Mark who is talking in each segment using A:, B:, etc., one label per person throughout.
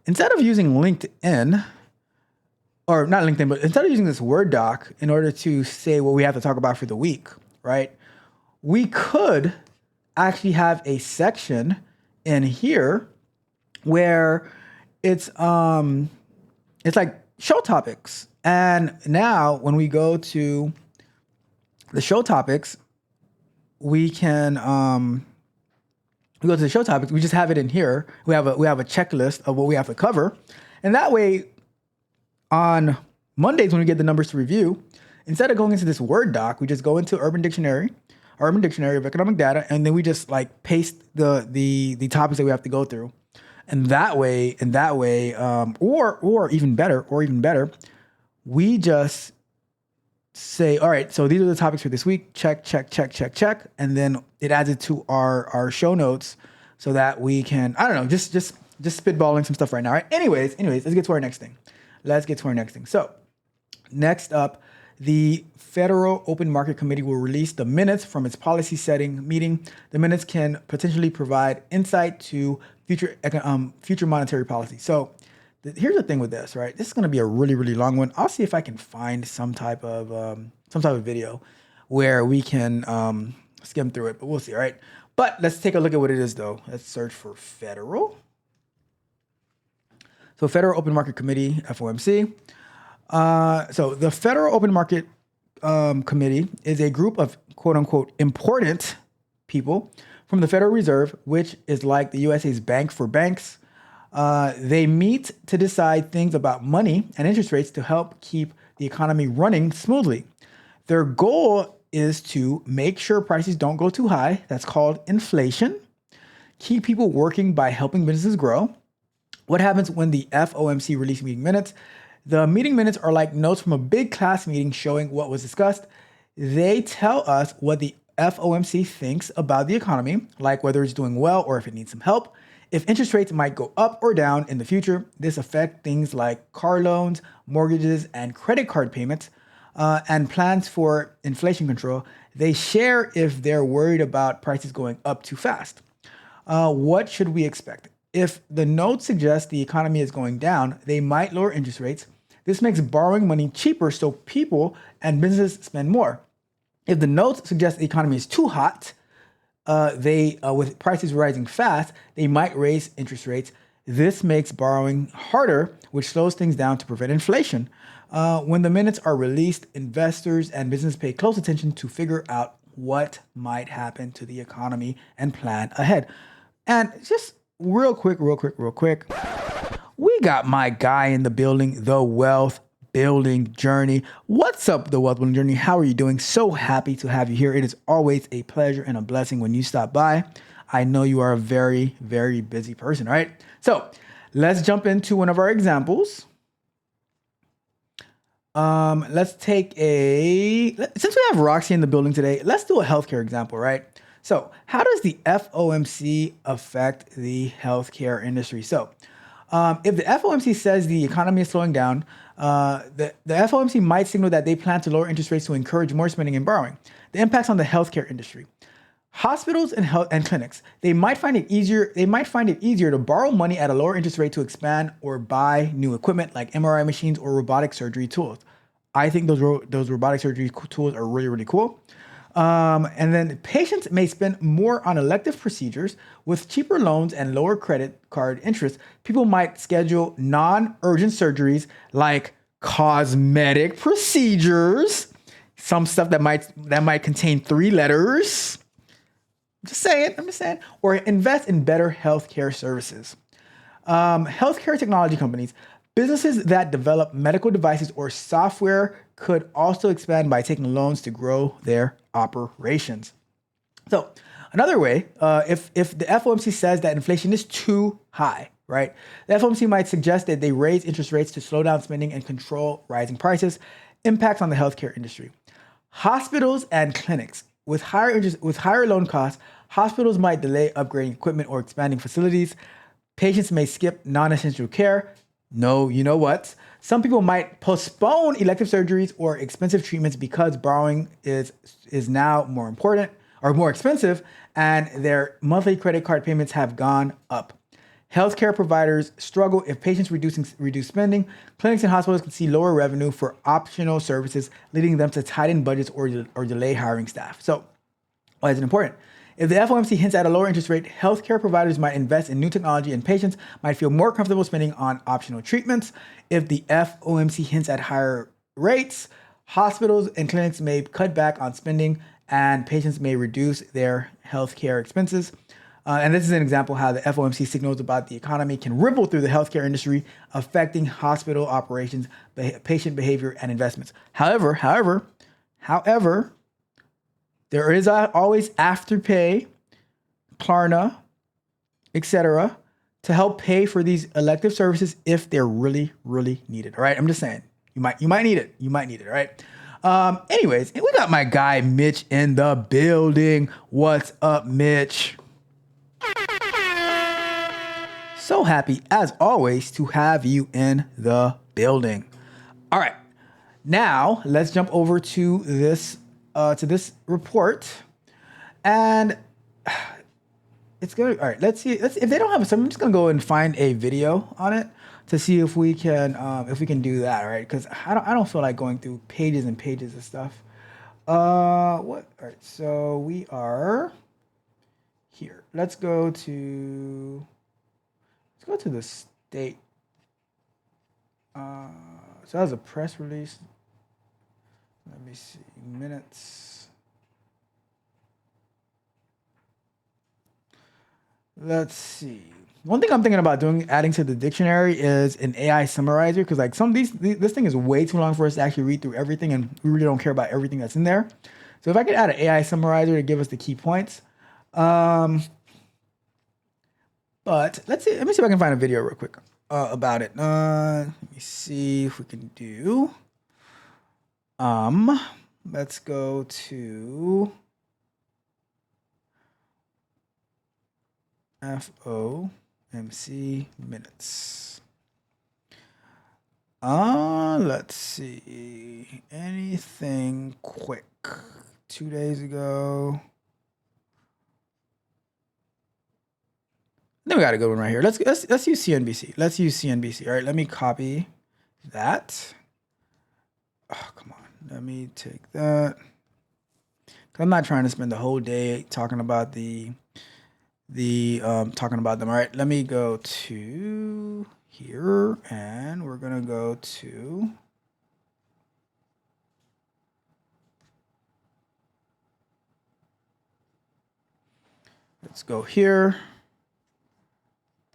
A: instead of using LinkedIn, or not LinkedIn, but instead of using this Word doc in order to say what we have to talk about for the week, right? We could actually have a section in here where it's like show topics. And now when we go to the show topics, we can we go to the show topics, we just have it in here. We have a checklist of what we have to cover. And that way, on Mondays when we get the numbers to review, instead of going into this Word doc, we just go into Urban Dictionary of Economic Data, and then we just like paste the topics that we have to go through. And that way, or even better, we just say, all right, so these are the topics for this week. Check. And then it adds it to our show notes so that we can, I don't know, just spitballing some stuff right now. Right? Anyways, let's get to our next thing. So next up, the Federal Open Market Committee will release the minutes from its policy setting meeting. The minutes can potentially provide insight to future monetary policy. So here's the thing with this, right? This is going to be a really, really long one. I'll see if I can find some type of video where we can skim through it, but we'll see. All right. But let's take a look at what it is, though. Let's search for federal. So Federal Open Market Committee, FOMC. So the Federal Open Market Committee is a group of quote unquote important people from the Federal Reserve, which is like the USA's bank for banks. They meet to decide things about money and interest rates to help keep the economy running smoothly. Their goal is to make sure prices don't go too high. That's called inflation. Keep people working by helping businesses grow. What happens when the FOMC release meeting minutes? The meeting minutes are like notes from a big class meeting showing what was discussed. They tell us what the FOMC thinks about the economy, like whether it's doing well or if it needs some help. If interest rates might go up or down in the future, this affects things like car loans, mortgages, and credit card payments, and plans for inflation control. They share if they're worried about prices going up too fast. What should we expect? If the note suggests the economy is going down, they might lower interest rates. This makes borrowing money cheaper so people and businesses spend more. If the notes suggest the economy is too hot, with prices rising fast, they might raise interest rates. This makes borrowing harder, which slows things down to prevent inflation. When the minutes are released, investors and business pay close attention to figure out what might happen to the economy and plan ahead. And just real quick. We got my guy in the building, the Wealth Building Journey. What's up, the Wealth Building Journey? How are you doing? So happy to have you here. It is always a pleasure and a blessing when you stop by. I know you are a very, very busy person, right? So let's jump into one of our examples. Let's take since we have Roxy in the building today, let's do a healthcare example, right? So how does the FOMC affect the healthcare industry? So if the FOMC says the economy is slowing down, the FOMC might signal that they plan to lower interest rates to encourage more spending and borrowing. The impacts on the healthcare industry. Hospitals and clinics, they might find it easier to borrow money at a lower interest rate to expand or buy new equipment like MRI machines or robotic surgery tools. I think those robotic surgery tools are really, really cool. And then patients may spend more on elective procedures with cheaper loans and lower credit card interest. People might schedule non-urgent surgeries like cosmetic procedures, some stuff that might contain 3 letters. I'm just saying, or invest in better healthcare services. Healthcare technology companies, businesses that develop medical devices or software could also expand by taking loans to grow their operations. So another way, if the FOMC says that inflation is too high, right? The FOMC might suggest that they raise interest rates to slow down spending and control rising prices. Impacts on the healthcare industry. Hospitals and clinics. With higher loan costs, hospitals might delay upgrading equipment or expanding facilities. Patients may skip non-essential care. No, you know what? Some people might postpone elective surgeries or expensive treatments because borrowing is now more important or more expensive, and their monthly credit card payments have gone up. Healthcare providers struggle if patients reduce spending. Clinics and hospitals can see lower revenue for optional services, leading them to tighten budgets or delay hiring staff. So, why is it important? If the FOMC hints at a lower interest rate, healthcare providers might invest in new technology and patients might feel more comfortable spending on optional treatments. If the FOMC hints at higher rates, hospitals and clinics may cut back on spending and patients may reduce their healthcare expenses. And this is an example how the FOMC signals about the economy can ripple through the healthcare industry, affecting hospital operations, patient behavior, and investments. However, there is always Afterpay, Klarna, etc., to help pay for these elective services if they're really, really needed. All right, I'm just saying you might need it. You might need it. All right. Anyways, we got my guy Mitch in the building. What's up, Mitch? So happy as always to have you in the building. All right, now let's jump over to this report, and it's good. All right, let's see. If they don't have it, so I'm just gonna go and find a video on it to see if we can do that. All right, because I don't feel like going through pages and pages of stuff. What? All right, so we are here. Let's go to the state. So that was a press release. Let me see, minutes. Let's see. One thing I'm thinking about adding to the dictionary is an AI summarizer, because like this thing is way too long for us to actually read through everything, and we really don't care about everything that's in there. So if I could add an AI summarizer to give us the key points. But let me see if I can find a video real quick about it. Let me see if we can do. Let's go to FOMC minutes. Let's see. Anything quick? 2 days ago. Then we got a good one right here. Let's use CNBC. Let's use CNBC. All right, let me copy that. Oh, come on. Let me take that. 'Cause I'm not trying to spend the whole day talking about talking about them. All right, let me go to here, and we're gonna go to let's go here.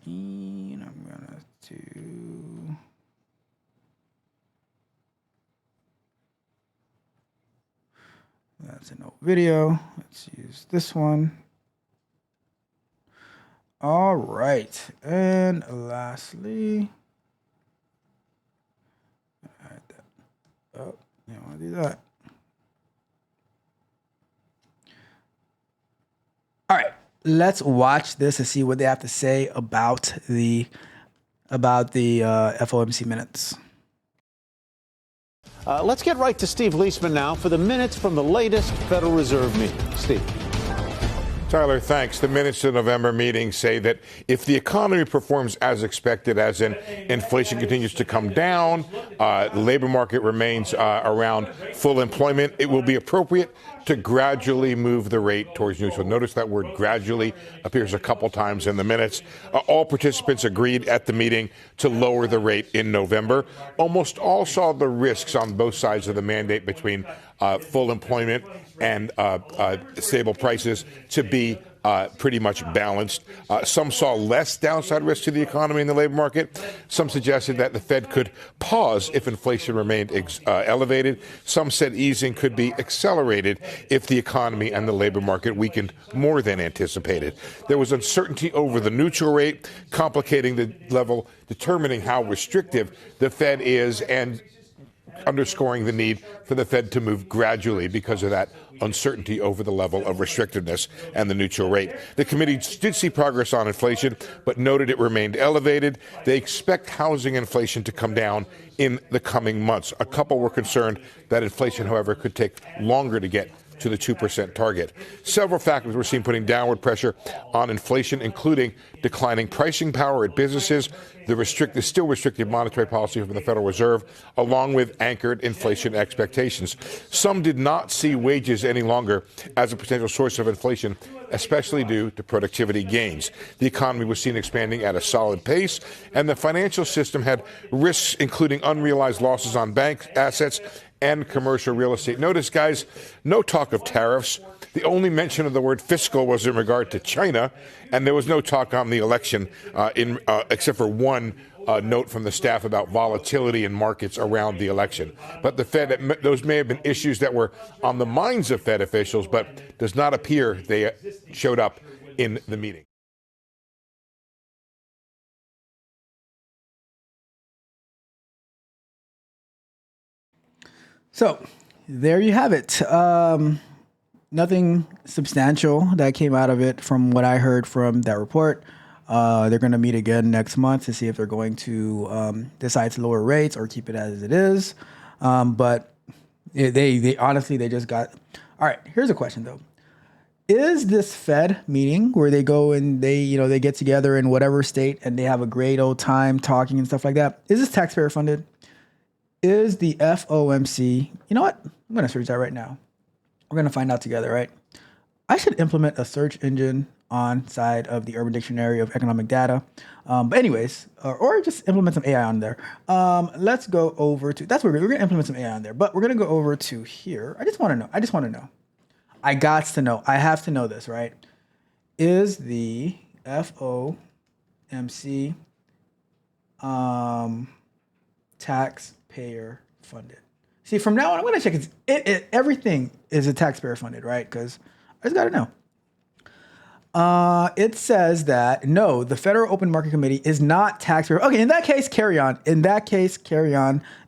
A: And I'm gonna do that's an old video. Let's use this one. All right, and lastly, add that. Oh, you don't want to do that. All right. Let's watch this and see what they have to say about the FOMC minutes.
B: Let's get right to Steve Leisman now for the minutes from the latest Federal Reserve meeting. Steve.
C: Tyler, thanks. The minutes of the November meeting say that if the economy performs as expected, as in inflation continues to come down, the labor market remains around full employment, it will be appropriate to gradually move the rate towards neutral. Notice that word gradually appears a couple times in the minutes. All participants agreed at the meeting to lower the rate in November. Almost all saw the risks on both sides of the mandate between full employment and stable prices to be pretty much balanced. Some saw less downside risk to the economy and the labor market. Some suggested that the Fed could pause if inflation remained elevated. Some said easing could be accelerated if the economy and the labor market weakened more than anticipated. There was uncertainty over the neutral rate, complicating the level, determining how restrictive the Fed is, and underscoring the need for the Fed to move gradually because of that uncertainty over the level of restrictiveness and the neutral rate. The committee did see progress on inflation, but noted it remained elevated. They expect housing inflation to come down in the coming months. A couple were concerned that inflation, however, could take longer to get to the 2% target. Several factors we're seeing putting downward pressure on inflation, including declining pricing power at businesses, the still restrictive monetary policy from the Federal Reserve, along with anchored inflation expectations. Some did not see wages any longer as a potential source of inflation, especially due to productivity gains. The economy was seen expanding at a solid pace, and the financial system had risks, including unrealized losses on bank assets and commercial real estate. Notice, guys, no talk of tariffs. The only mention of the word fiscal was in regard to China, and there was no talk on the election except for one note from the staff about volatility in markets around the election. But the Fed, those may have been issues that were on the minds of Fed officials, but does not appear they showed up in the meeting.
A: So there you have it. Nothing substantial that came out of it from what I heard from that report. They're going to meet again next month to see if they're going to decide to lower rates or keep it as it is. But they honestly, they just got... All right, here's a question, though. Is this Fed meeting where they go and they get together in whatever state and they have a great old time talking and stuff like that, is this taxpayer funded? Is the FOMC... You know what? I'm going to search that right now. We're going to find out together, right? I should implement a search engine on side of the Urban Dictionary of Economic Data. But anyways, or just implement some AI on there. Let's go over to, that's where we're going to implement some AI on there, but we're going to go over to here. I just want to know. I have to know this, right? Is the FOMC taxpayer funded? See, from now on, I'm going to check everything is a taxpayer funded, right? Because I just got to know. It says that, no, the Federal Open Market Committee is not taxpayer. Okay, in that case, carry on.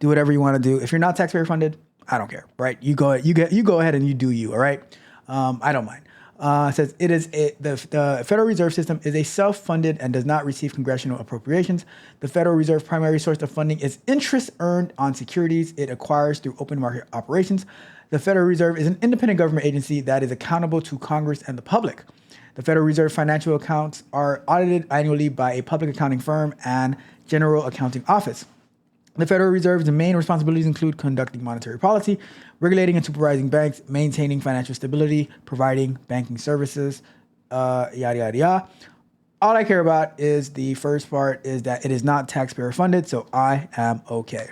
A: Do whatever you want to do. If you're not taxpayer funded, I don't care, right? You go ahead and you do you, all right? I don't mind. It says the Federal Reserve System is a self-funded and does not receive congressional appropriations. The Federal Reserve's primary source of funding is interest earned on securities it acquires through open market operations. The Federal Reserve is an independent government agency that is accountable to Congress and the public. The Federal Reserve financial accounts are audited annually by a public accounting firm and General Accounting Office. The Federal Reserve's main responsibilities include conducting monetary policy, regulating and supervising banks, maintaining financial stability, providing banking services, yada, yada, yada. All I care about is the first part is that it is not taxpayer funded, so I am okay.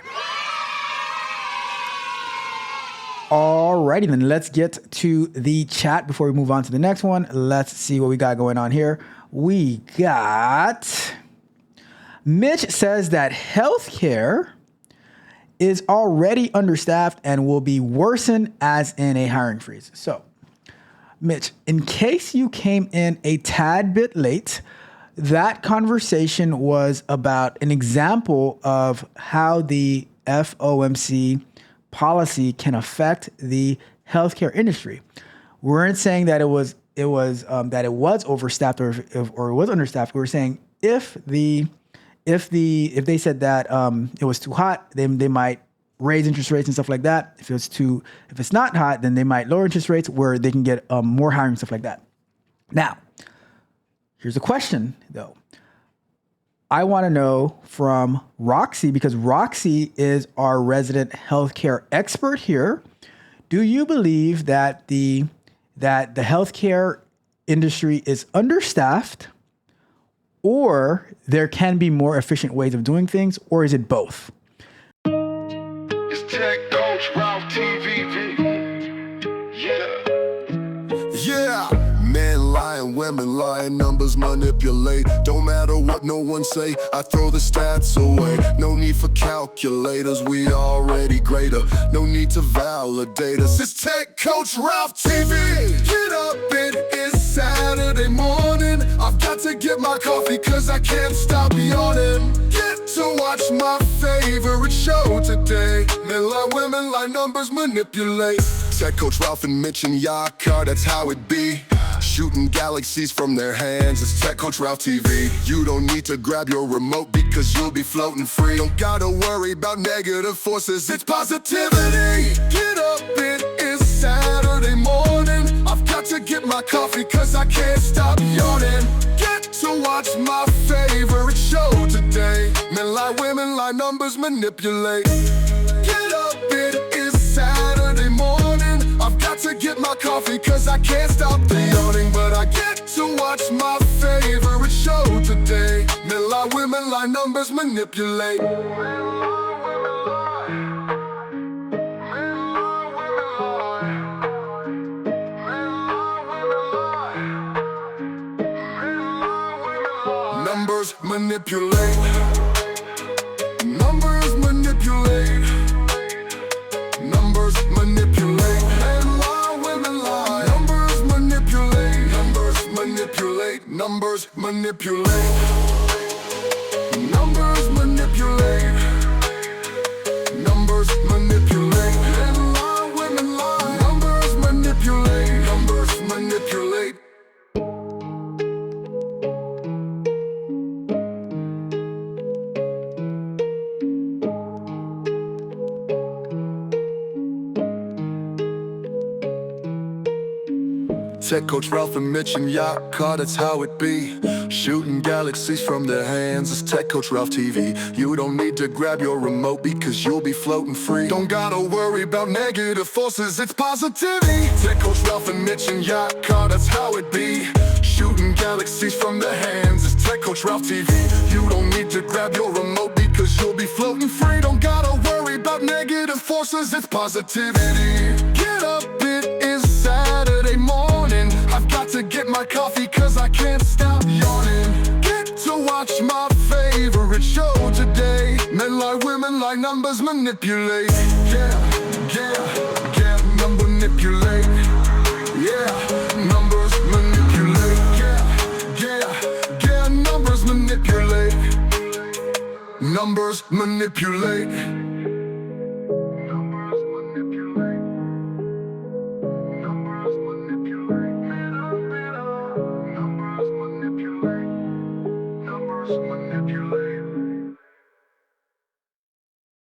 A: Alrighty then, let's get to the chat before we move on to the next one. Let's see what we got going on here. We got... Mitch says that healthcare is already understaffed and will be worsened as in a hiring freeze. So, Mitch, in case you came in a tad bit late, that conversation was about an example of how the FOMC policy can affect the healthcare industry. We weren't saying that it was overstaffed or it was understaffed. We were saying if they said that it was too hot, then they might raise interest rates and stuff like that. If it's not hot, then they might lower interest rates where they can get more hiring, stuff like that. Now, here's a question though. I want to know from Roxy, because Roxy is our resident healthcare expert here. Do you believe that the healthcare industry is understaffed, or there can be more efficient ways of doing things, or is it both?
D: It's Tech Coach Ralph TVV. Yeah. Men lying, women lying, numbers manipulate. Don't matter what no one say, I throw the stats away. No need for calculators, we already greater. No need to validate us. It's Tech Coach Ralph TV. Get up, it is Saturday morning. I've got to get my coffee cause I can't stop yawning. Get to watch my favorite show today. Men lie, women lie, numbers manipulate. Tech Coach Ralph and Mitch and Yakar, that's how it be. Shooting galaxies from their hands, it's Tech Coach Ralph TV. You don't need to grab your remote because you'll be floating free. Don't gotta worry about negative forces, it's positivity. Get up, it is Saturday morning. to get my coffee cause I can't stop yawning. Get to watch my favorite show today. Men lie, women lie, numbers manipulate. Get up, it is Saturday morning. I've got to get my coffee cause I can't stop the yawning. But I get to watch my favorite show today. Men lie, women lie, numbers manipulate. Numbers manipulate. Numbers manipulate. Numbers manipulate. Men lie, women lie. Numbers manipulate. Numbers manipulate. Numbers manipulate. Numbers manipulate. Numbers manipulate. Men lie, women lie. Numbers manipulate. Numbers manipulate. Tech coach Ralph and Mitch and yacht car, that's how it be. Shooting galaxies from their hands, it's Tech Coach Ralph TV. You don't need to grab your remote because you'll be floating free. Don't gotta worry about negative forces, it's positivity. Tech Coach Ralph and Mitch and yacht car, that's how it be. Shooting galaxies from their hands, it's Tech Coach Ralph TV. You don't need to grab your remote because you'll be floating free. Don't gotta worry about negative forces, it's positivity. Get up, it is Saturday morning. I've got to get my coffee cause I can't stop yawning. Get to watch my favorite show today. Men lie, women lie, numbers manipulate. Number manipulate. Numbers manipulate. Numbers manipulate. Numbers manipulate. Numbers manipulate.